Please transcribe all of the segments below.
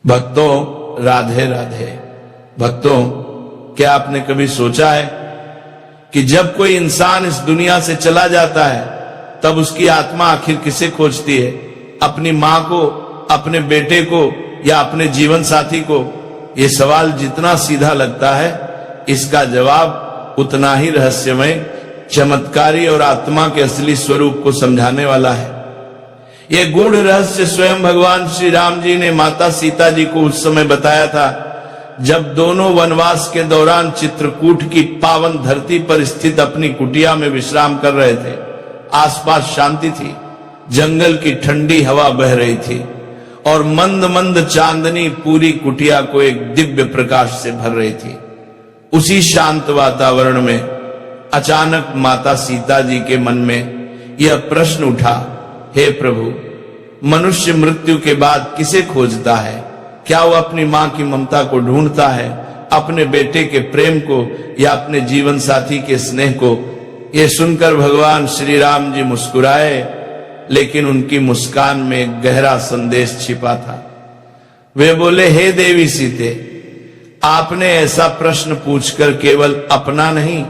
भक्तों राधे राधे। भक्तों, क्या आपने कभी सोचा है कि जब कोई इंसान इस दुनिया से चला जाता है तब उसकी आत्मा आखिर किसे खोजती है? अपनी मां को, अपने बेटे को या अपने जीवन साथी को? ये सवाल जितना सीधा लगता है, इसका जवाब उतना ही रहस्यमय, चमत्कारी और आत्मा के असली स्वरूप को समझाने वाला है। यह गूढ़ रहस्य स्वयं भगवान श्री राम जी ने माता सीता जी को उस समय बताया था जब दोनों वनवास के दौरान चित्रकूट की पावन धरती पर स्थित अपनी कुटिया में विश्राम कर रहे थे। आसपास शांति थी, जंगल की ठंडी हवा बह रही थी और मंद मंद चांदनी पूरी कुटिया को एक दिव्य प्रकाश से भर रही थी। उसी शांत वातावरण में अचानक माता सीता जी के मन में यह प्रश्न उठा, हे प्रभु, मनुष्य मृत्यु के बाद किसे खोजता है? क्या वो अपनी मां की ममता को ढूंढता है, अपने बेटे के प्रेम को या अपने जीवन साथी के स्नेह को? यह सुनकर भगवान श्री राम जी मुस्कुराए, लेकिन उनकी मुस्कान में एक गहरा संदेश छिपा था। वे बोले, हे देवी सीते, आपने ऐसा प्रश्न पूछकर केवल अपना नहीं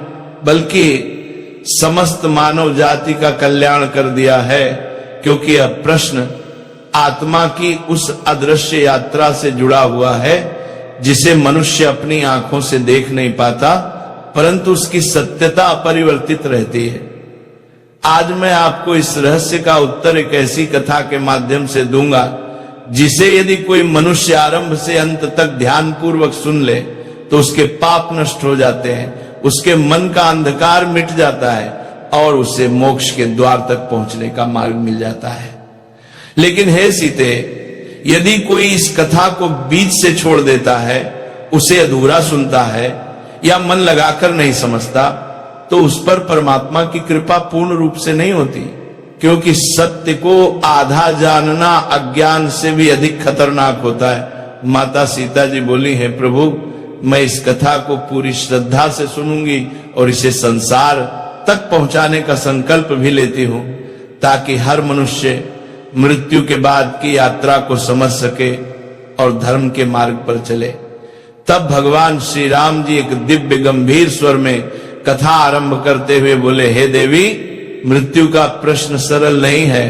बल्कि समस्त मानव जाति का कल्याण कर दिया है, क्योंकि यह प्रश्न आत्मा की उस अदृश्य यात्रा से जुड़ा हुआ है जिसे मनुष्य अपनी आंखों से देख नहीं पाता, परंतु उसकी सत्यता अपरिवर्तित रहती है। आज मैं आपको इस रहस्य का उत्तर एक ऐसी कथा के माध्यम से दूंगा जिसे यदि कोई मनुष्य आरंभ से अंत तक ध्यान पूर्वक सुन ले तो उसके पाप नष्ट हो जाते हैं, उसके मन का अंधकार मिट जाता है और उसे मोक्ष के द्वार तक पहुंचने का मार्ग मिल जाता है। लेकिन हे सीते, यदि कोई इस कथा को बीच से छोड़ देता है, उसे अधूरा सुनता है या मन लगाकर नहीं समझता, तो उस पर परमात्मा की कृपा पूर्ण रूप से नहीं होती, क्योंकि सत्य को आधा जानना अज्ञान से भी अधिक खतरनाक होता है। माता सीता जी बोली, हे प्रभु, मैं इस कथा को पूरी श्रद्धा से सुनूंगी और इसे संसार तक पहुंचाने का संकल्प भी लेती हूं, ताकि हर मनुष्य मृत्यु के बाद की यात्रा को समझ सके और धर्म के मार्ग पर चले। तब भगवान श्री राम जी एक दिव्य गंभीर स्वर में कथा आरंभ करते हुए बोले, हे देवी, मृत्यु का प्रश्न सरल नहीं है।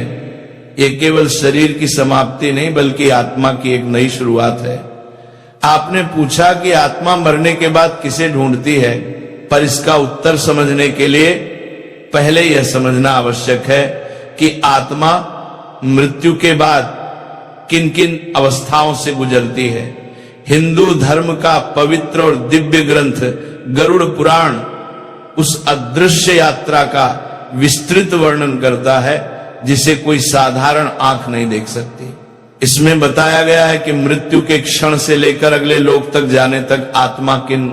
ये केवल शरीर की समाप्ति नहीं बल्कि आत्मा की एक नई शुरुआत है। आपने पूछा कि आत्मा मरने के बाद किसे ढूंढती है, पर इसका उत्तर समझने के लिए पहले यह समझना आवश्यक है कि आत्मा मृत्यु के बाद किन किन अवस्थाओं से गुजरती है। हिंदू धर्म का पवित्र और दिव्य ग्रंथ गरुड़ पुराण उस अदृश्य यात्रा का विस्तृत वर्णन करता है जिसे कोई साधारण आंख नहीं देख सकती। इसमें बताया गया है कि मृत्यु के क्षण से लेकर अगले लोक तक जाने तक आत्मा किन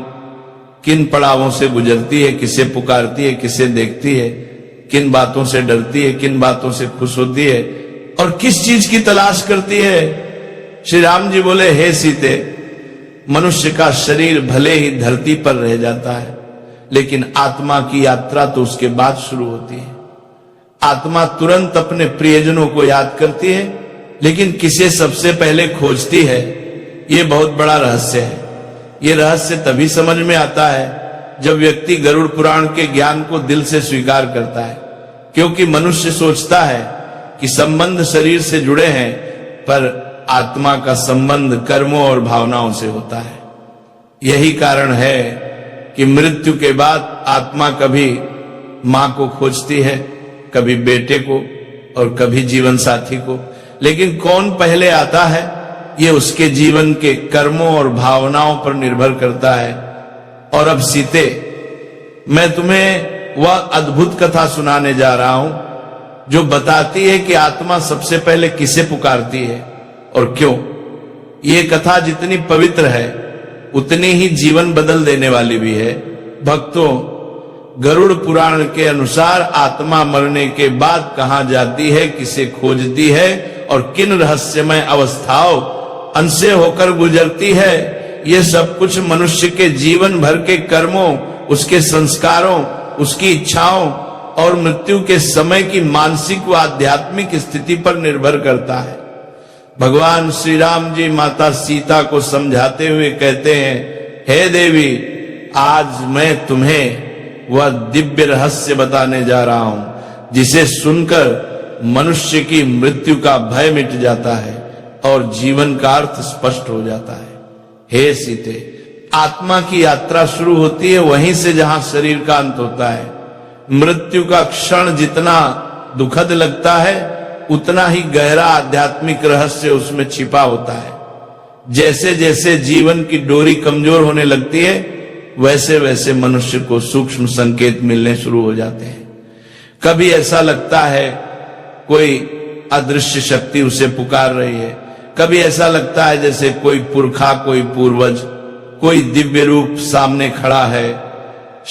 किन पड़ावों से गुजरती है, किसे पुकारती है, किसे देखती है, किन बातों से डरती है, किन बातों से खुश होती है और किस चीज की तलाश करती है। श्री राम जी बोले, हे सीते, मनुष्य का शरीर भले ही धरती पर रह जाता है, लेकिन आत्मा की यात्रा तो उसके बाद शुरू होती है। आत्मा तुरंत अपने प्रियजनों को याद करती है, लेकिन किसे सबसे पहले खोजती है, ये बहुत बड़ा रहस्य है। ये रहस्य तभी समझ में आता है जब व्यक्ति गरुड़ पुराण के ज्ञान को दिल से स्वीकार करता है, क्योंकि मनुष्य सोचता है कि संबंध शरीर से जुड़े हैं, पर आत्मा का संबंध कर्मों और भावनाओं से होता है। यही कारण है कि मृत्यु के बाद आत्मा कभी मां को खोजती है, कभी बेटे को और कभी जीवन साथी को। लेकिन कौन पहले आता है, ये उसके जीवन के कर्मों और भावनाओं पर निर्भर करता है। और अब सीते, मैं तुम्हें वह अद्भुत कथा सुनाने जा रहा हूं जो बताती है कि आत्मा सबसे पहले किसे पुकारती है और क्यों। ये कथा जितनी पवित्र है उतनी ही जीवन बदल देने वाली भी है। भक्तों, गरुड़ पुराण के अनुसार आत्मा मरने के बाद कहां जाती है, किसे खोजती है और किन रहस्यमय अवस्थाओं अंसे होकर गुजरती है, यह सब कुछ मनुष्य के जीवन भर के कर्मों, उसके संस्कारों, उसकी इच्छाओं और मृत्यु के समय की मानसिक व आध्यात्मिक स्थिति पर निर्भर करता है। भगवान श्री राम जी माता सीता को समझाते हुए कहते हैं, हे देवी, आज मैं तुम्हें वह दिव्य रहस्य बताने जा रहा हूं जिसे सुनकर मनुष्य की मृत्यु का भय मिट जाता है और जीवन का अर्थ स्पष्ट हो जाता है। हे सीते, आत्मा की यात्रा शुरू होती है वहीं से जहां शरीर का अंत होता है। मृत्यु का क्षण जितना दुखद लगता है उतना ही गहरा आध्यात्मिक रहस्य उसमें छिपा होता है। जैसे जैसे जीवन की डोरी कमजोर होने लगती है वैसे वैसे मनुष्य को सूक्ष्म संकेत मिलने शुरू हो जाते हैं। कभी ऐसा लगता है कोई अदृश्य शक्ति उसे पुकार रही है, कभी ऐसा लगता है जैसे कोई पुरखा, कोई पूर्वज, कोई दिव्य रूप सामने खड़ा है।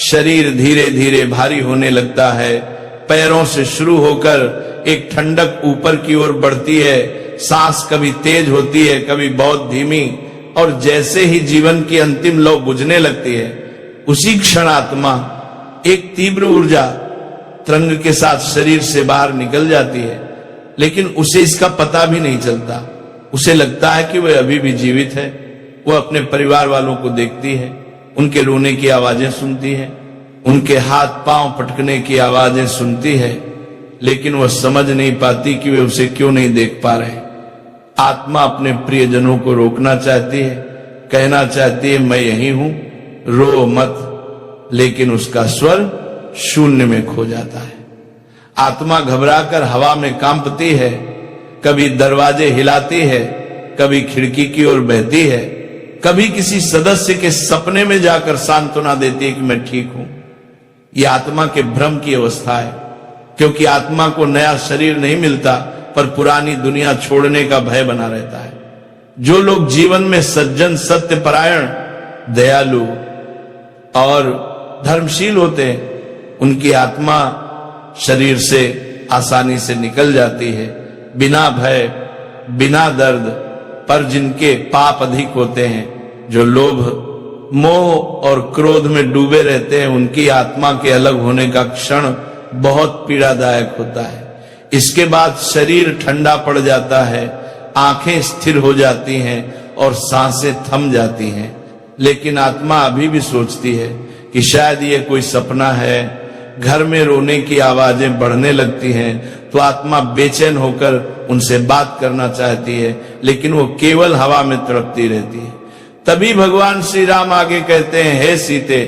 शरीर धीरे धीरे भारी होने लगता है, पैरों से शुरू होकर एक ठंडक ऊपर की ओर बढ़ती है, सांस कभी तेज होती है, कभी बहुत धीमी, और जैसे ही जीवन की अंतिम लौ बुझने लगती है उसी क्षण आत्मा एक तीव्र ऊर्जा तरंग के साथ शरीर से बाहर निकल जाती है, लेकिन उसे इसका पता भी नहीं चलता। उसे लगता है कि वह अभी भी जीवित है। वह अपने परिवार वालों को देखती है, उनके रोने की आवाजें सुनती है, उनके हाथ पांव पटकने की आवाजें सुनती है, लेकिन वह समझ नहीं पाती कि वे उसे क्यों नहीं देख पा रहे। आत्मा अपने प्रियजनों को रोकना चाहती है, कहना चाहती है मैं यही हूं, रो मत, लेकिन उसका स्वर शून्य में खो जाता है। आत्मा घबराकर हवा में कांपती है, कभी दरवाजे हिलाती है, कभी खिड़की की ओर बहती है, कभी किसी सदस्य के सपने में जाकर सांत्वना देती है कि मैं ठीक हूं। यह आत्मा के भ्रम की अवस्था है, क्योंकि आत्मा को नया शरीर नहीं मिलता पर पुरानी दुनिया छोड़ने का भय बना रहता है। जो लोग जीवन में सज्जन, सत्यपरायण, दयालु और धर्मशील होते हैं उनकी आत्मा शरीर से आसानी से निकल जाती है, बिना भय, बिना दर्द। पर जिनके पाप अधिक होते हैं, जो लोभ, मोह और क्रोध में डूबे रहते हैं, उनकी आत्मा के अलग होने का क्षण बहुत पीड़ादायक होता है। इसके बाद शरीर ठंडा पड़ जाता है, आंखें स्थिर हो जाती हैं और सांसें थम जाती हैं। लेकिन आत्मा अभी भी सोचती है कि शायद ये कोई सपना है। घर में रोने की आवाजें बढ़ने लगती हैं तो आत्मा बेचैन होकर उनसे बात करना चाहती है, लेकिन वो केवल हवा में तड़पती रहती है। तभी भगवान श्री राम आगे कहते हैं, हे सीते,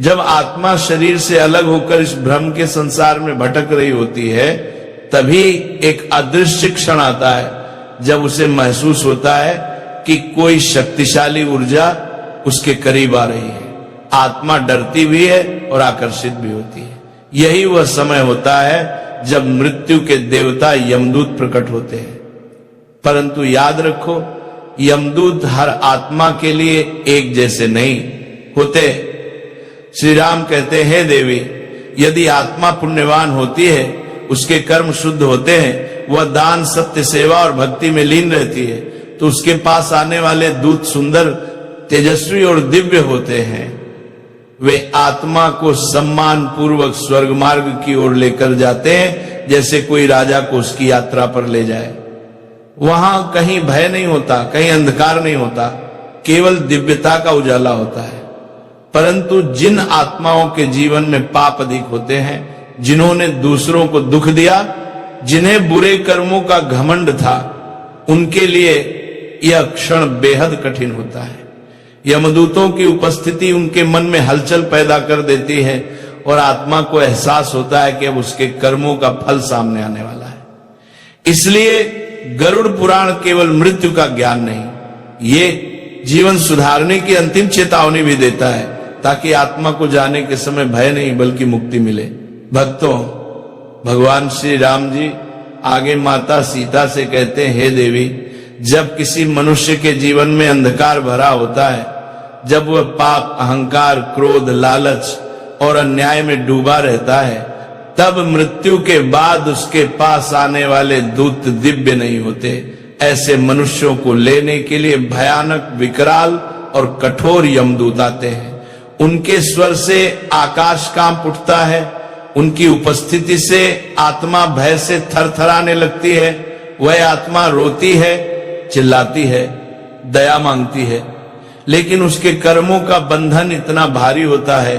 जब आत्मा शरीर से अलग होकर इस भ्रम के संसार में भटक रही होती है, तभी एक अदृश्य क्षण आता है जब उसे महसूस होता है कि कोई शक्तिशाली ऊर्जा उसके करीब आ रही है। आत्मा डरती भी है और आकर्षित भी होती है। यही वह समय होता है जब मृत्यु के देवता यमदूत प्रकट होते हैं। परंतु याद रखो, यमदूत हर आत्मा के लिए एक जैसे नहीं होते। श्री राम कहते हैं, हे देवी, यदि आत्मा पुण्यवान होती है, उसके कर्म शुद्ध होते हैं, वह दान, सत्य, सेवा और भक्ति में लीन रहती है, तो उसके पास आने वाले दूत सुंदर, तेजस्वी और दिव्य होते हैं। वे आत्मा को सम्मान पूर्वक स्वर्ग मार्ग की ओर लेकर जाते हैं, जैसे कोई राजा को उसकी यात्रा पर ले जाए। वहां कहीं भय नहीं होता, कहीं अंधकार नहीं होता, केवल दिव्यता का उजाला होता है। परंतु जिन आत्माओं के जीवन में पाप अधिक होते हैं, जिन्होंने दूसरों को दुख दिया, जिन्हें बुरे कर्मों का घमंड था, उनके लिए यह क्षण बेहद कठिन होता है। यमदूतों की उपस्थिति उनके मन में हलचल पैदा कर देती है और आत्मा को एहसास होता है कि अब उसके कर्मों का फल सामने आने वाला है। इसलिए गरुड़ पुराण केवल मृत्यु का ज्ञान नहीं, ये जीवन सुधारने की अंतिम चेतावनी भी देता है, ताकि आत्मा को जाने के समय भय नहीं बल्कि मुक्ति मिले। भक्तों, भगवान श्री राम जी आगे माता सीता से कहते हैं, हे देवी, जब किसी मनुष्य के जीवन में अंधकार भरा होता है, जब वह पाप, अहंकार, क्रोध, लालच और अन्याय में डूबा रहता है, तब मृत्यु के बाद उसके पास आने वाले दूत दिव्य नहीं होते। ऐसे मनुष्यों को लेने के लिए भयानक, विकराल और कठोर यमदूत आते हैं। उनके स्वर से आकाश कांप उठता है, उनकी उपस्थिति से आत्मा भय से थरथराने लगती है। वह आत्मा रोती है चिल्लाती है, दया मांगती है, लेकिन उसके कर्मों का बंधन इतना भारी होता है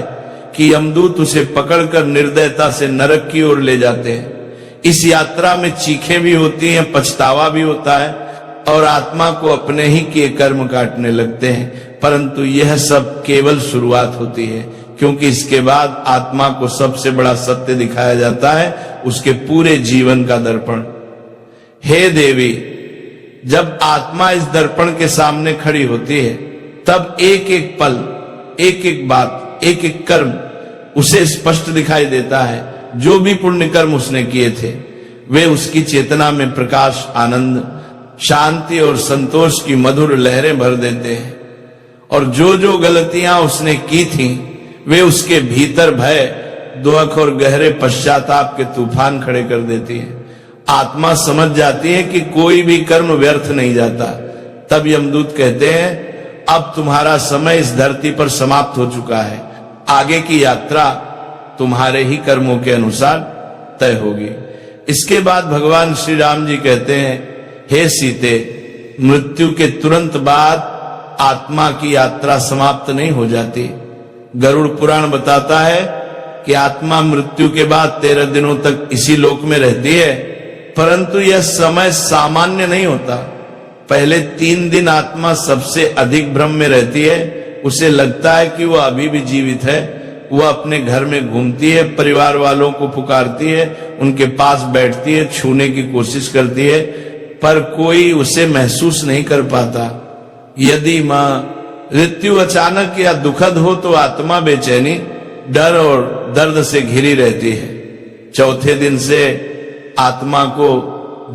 कि यमदूत उसे पकड़कर निर्दयता से नरक की ओर ले जाते हैं। इस यात्रा में चीखें भी होती हैं, पछतावा भी होता है और आत्मा को अपने ही किए कर्म काटने लगते हैं। परंतु यह सब केवल शुरुआत होती है, क्योंकि इसके बाद आत्मा को सबसे बड़ा सत्य दिखाया जाता है, उसके पूरे जीवन का दर्पण। हे देवी, जब आत्मा इस दर्पण के सामने खड़ी होती है, तब एक एक पल, एक एक बात, एक एक कर्म उसे स्पष्ट दिखाई देता है। जो भी पुण्य कर्म उसने किए थे, वे उसकी चेतना में प्रकाश, आनंद, शांति और संतोष की मधुर लहरें भर देते हैं। और जो जो गलतियां उसने की थी, वे उसके भीतर भय, दुख और गहरे पश्चाताप के तूफान खड़े कर देती है। आत्मा समझ जाती है कि कोई भी कर्म व्यर्थ नहीं जाता। तब यमदूत कहते हैं, अब तुम्हारा समय इस धरती पर समाप्त हो चुका है, आगे की यात्रा तुम्हारे ही कर्मों के अनुसार तय होगी। इसके बाद भगवान श्री राम जी कहते हैं, हे सीते, मृत्यु के तुरंत बाद आत्मा की यात्रा समाप्त नहीं हो जाती। गरुड़ पुराण बताता है कि आत्मा मृत्यु के बाद 13 दिनों तक इसी लोक में रहती है, परंतु यह समय सामान्य नहीं होता। पहले 3 दिन आत्मा सबसे अधिक भ्रम में रहती है। उसे लगता है कि वह अभी भी जीवित है। वह अपने घर में घूमती है, परिवार वालों को पुकारती है, उनके पास बैठती है, छूने की कोशिश करती है, पर कोई उसे महसूस नहीं कर पाता। यदि मृत्यु अचानक या दुखद हो तो आत्मा बेचैनी, डर और दर्द से घिरी रहती है। चौथे दिन से आत्मा को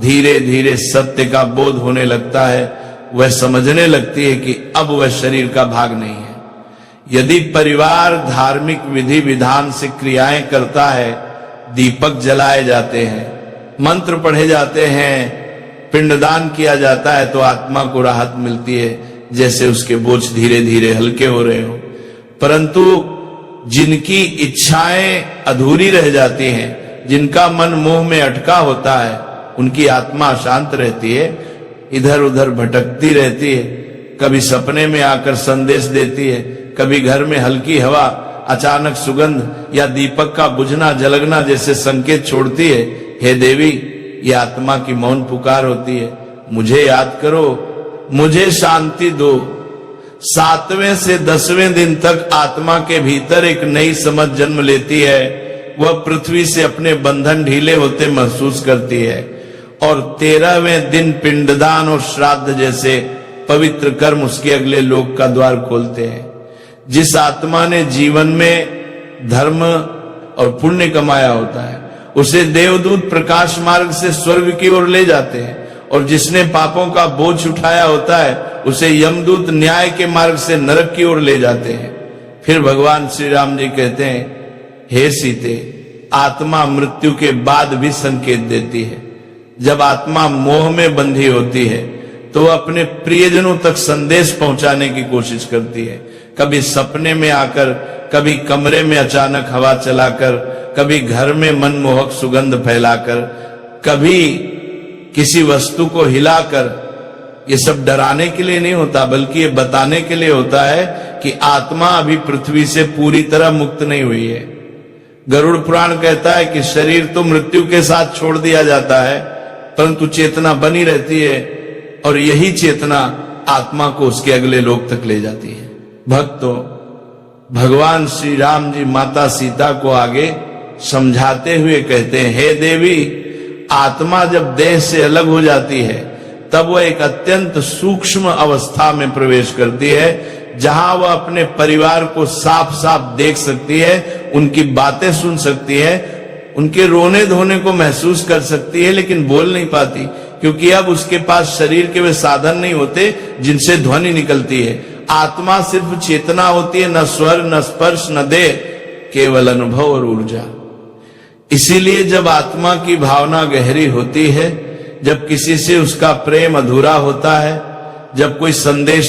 धीरे धीरे सत्य का बोध होने लगता है। वह समझने लगती है कि अब वह शरीर का भाग नहीं है। यदि परिवार धार्मिक विधि विधान से क्रियाएं करता है, दीपक जलाए जाते हैं, मंत्र पढ़े जाते हैं, पिंडदान किया जाता है, तो आत्मा को राहत मिलती है, जैसे उसके बोझ धीरे धीरे हल्के हो रहे हो। परंतु जिनकी इच्छाएं अधूरी रह जाती हैं, जिनका मन मोह में अटका होता है, उनकी आत्मा अशांत रहती है, इधर उधर भटकती रहती है। कभी सपने में आकर संदेश देती है, कभी घर में हल्की हवा, अचानक सुगंध या दीपक का बुझना जलगना जैसे संकेत छोड़ती है। हे देवी, ये आत्मा की मौन पुकार होती है, मुझे याद करो, मुझे शांति दो। 7वें से 10वें दिन तक आत्मा के भीतर एक नई समझ जन्म लेती है। वह पृथ्वी से अपने बंधन ढीले होते महसूस करती है और 13वें दिन पिंडदान और श्राद्ध जैसे पवित्र कर्म उसके अगले लोक का द्वार खोलते हैं। जिस आत्मा ने जीवन में धर्म और पुण्य कमाया होता है, उसे देवदूत प्रकाश मार्ग से स्वर्ग की ओर ले जाते हैं, और जिसने पापों का बोझ उठाया होता है, उसे यमदूत न्याय के मार्ग से नरक की ओर ले जाते हैं। फिर भगवान श्री राम जी कहते हैं, हे सीते, आत्मा मृत्यु के बाद भी संकेत देती है। जब आत्मा मोह में बंधी होती है, तो वह अपने प्रियजनों तक संदेश पहुंचाने की कोशिश करती है। कभी सपने में आकर, कभी कमरे में अचानक हवा चलाकर, कभी घर में मनमोहक सुगंध फैलाकर, कभी किसी वस्तु को हिलाकर। ये सब डराने के लिए नहीं होता, बल्कि ये बताने के लिए होता है कि आत्मा अभी पृथ्वी से पूरी तरह मुक्त नहीं हुई है। गरुड़ पुराण कहता है कि शरीर तो मृत्यु के साथ छोड़ दिया जाता है, परंतु चेतना बनी रहती है, और यही चेतना आत्मा को उसके अगले लोक तक ले जाती है। भक्तों, भगवान श्री राम जी माता सीता को आगे समझाते हुए कहते हैं, हे देवी, आत्मा जब देह से अलग हो जाती है, तब वह एक अत्यंत सूक्ष्म अवस्था में प्रवेश करती है, जहां वह अपने परिवार को साफ साफ देख सकती है, उनकी बातें सुन सकती है, उनके रोने धोने को महसूस कर सकती है, लेकिन बोल नहीं पाती, क्योंकि अब उसके पास शरीर के वे साधन नहीं होते जिनसे ध्वनि निकलती है। आत्मा सिर्फ चेतना होती है, न स्वर, न स्पर्श, न देह, केवल अनुभव और ऊर्जा। इसीलिए जब आत्मा की भावना गहरी होती है, जब किसी से उसका प्रेम अधूरा होता है, जब कोई संदेश